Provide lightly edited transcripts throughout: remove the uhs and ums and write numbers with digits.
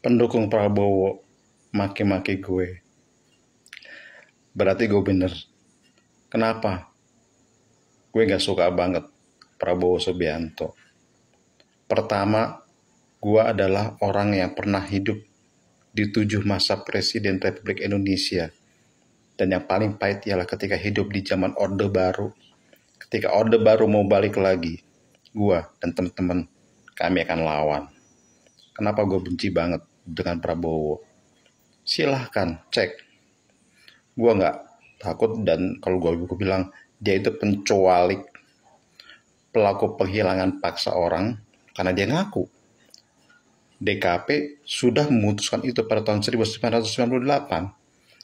pendukung Prabowo maki-maki gue, berarti gue bener. Kenapa? Gue gak suka banget Prabowo Subianto. Pertama, gue adalah orang yang pernah hidup di 7 masa Presiden Republik Indonesia. Dan yang paling pahit ialah ketika hidup di zaman Orde Baru. Ketika Orde Baru mau balik lagi, gue dan teman-teman kami akan lawan. Kenapa gue benci banget dengan Prabowo? Silahkan cek. Gue gak takut, dan kalau gue bilang dia itu penculik, pelaku penghilangan paksa orang, karena dia ngaku DKP sudah memutuskan itu pada tahun 1998.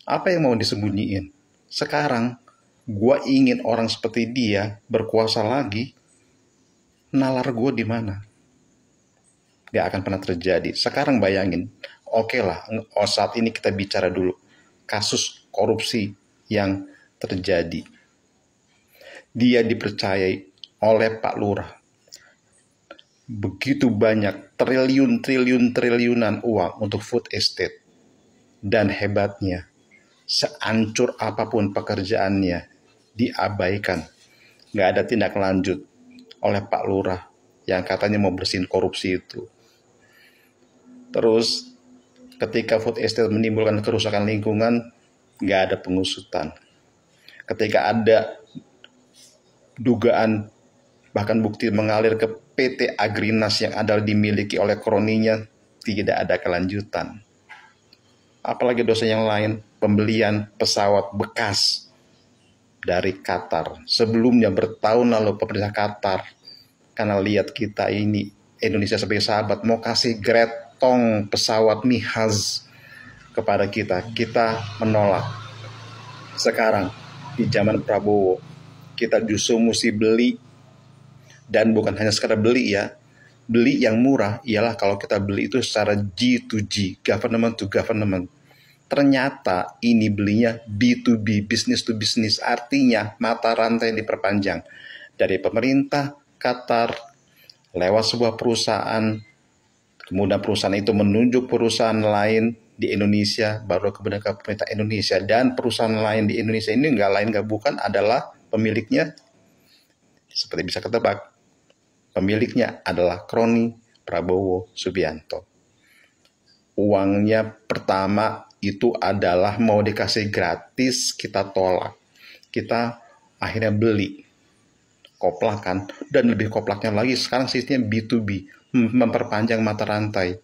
Apa yang mau disembunyiin? Sekarang gue ingin orang seperti dia berkuasa lagi, nalar gue di mana? Gak akan pernah terjadi. Sekarang bayangin, oke lah, saat ini kita bicara dulu kasus korupsi yang terjadi. Dia dipercayai oleh Pak Lurah begitu banyak triliunan uang untuk food estate, dan hebatnya seancur apapun pekerjaannya diabaikan, nggak ada tindak lanjut oleh Pak Lurah yang katanya mau bersihin korupsi itu. Terus ketika food estate menimbulkan kerusakan lingkungan, nggak ada pengusutan. Ketika ada dugaan bahkan bukti mengalir ke PT Agrinas yang ada dimiliki oleh kroninya, tidak ada kelanjutan. Apalagi dosa yang lain, pembelian pesawat bekas dari Qatar. Sebelumnya bertahun lalu pemerintah Qatar, karena lihat kita ini Indonesia sebagai sahabat, mau kasih gretong pesawat Mihaz kepada kita menolak. Sekarang di zaman Prabowo, kita justru mesti beli. Dan bukan hanya sekadar beli ya, beli yang murah ialah kalau kita beli itu secara G2G, government to government. Ternyata ini belinya B2B, business to business, artinya mata rantai diperpanjang dari pemerintah Qatar lewat sebuah perusahaan, kemudian perusahaan itu menunjuk perusahaan lain di Indonesia, baru kemudian ke pemerintah Indonesia, dan perusahaan lain di Indonesia ini nggak bukan adalah pemiliknya, seperti bisa ketebak, pemiliknya adalah kroni Prabowo Subianto. Uangnya pertama itu adalah mau dikasih gratis, kita tolak. Kita akhirnya beli, koplakan, dan lebih koplaknya lagi sekarang sistemnya B2B, memperpanjang mata rantai.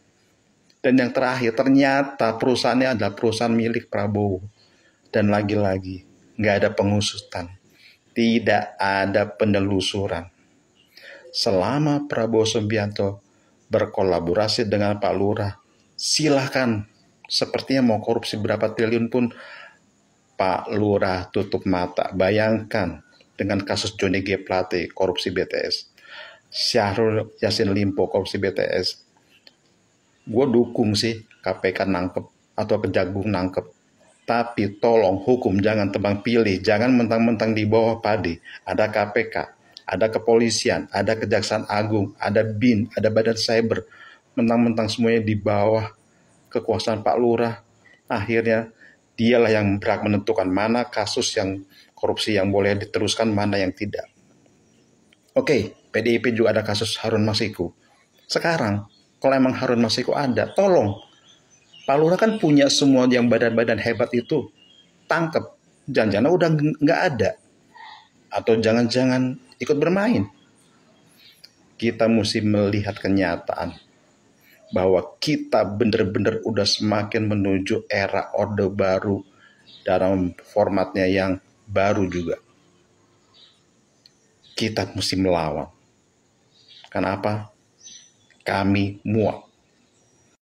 Dan yang terakhir, ternyata perusahaannya adalah perusahaan milik Prabowo. Dan lagi-lagi, nggak ada pengusutan, tidak ada penelusuran. Selama Prabowo Subianto berkolaborasi dengan Pak Lurah, silahkan. Sepertinya mau korupsi berapa triliun pun Pak Lurah tutup mata. Bayangkan dengan kasus Johnny G. Plate korupsi BTS, Syahrul Yassin Limpo korupsi BTS. Gue dukung sih KPK nangkep atau Kejagung nangkep. Tapi tolong hukum jangan tebang pilih, jangan mentang-mentang di bawah padi. Ada KPK, ada kepolisian, ada Kejaksaan Agung, ada BIN, ada Badan Cyber. Mentang-mentang semuanya di bawah kekuasaan Pak Lurah. Akhirnya dialah yang berhak menentukan mana kasus yang korupsi yang boleh diteruskan, mana yang tidak. Oke, PDIP juga ada kasus Harun Masiku. Sekarang, kalau emang Harun Masiku ada, tolong. Pak Lurah kan punya semua yang badan-badan hebat itu. Tangkep. Jangan-jangan udah nggak ada. Atau jangan-jangan ikut bermain. Kita mesti melihat kenyataan bahwa kita benar-benar udah semakin menuju era Orde Baru dalam formatnya yang baru juga. Kita mesti melawan. Kenapa? Kami muak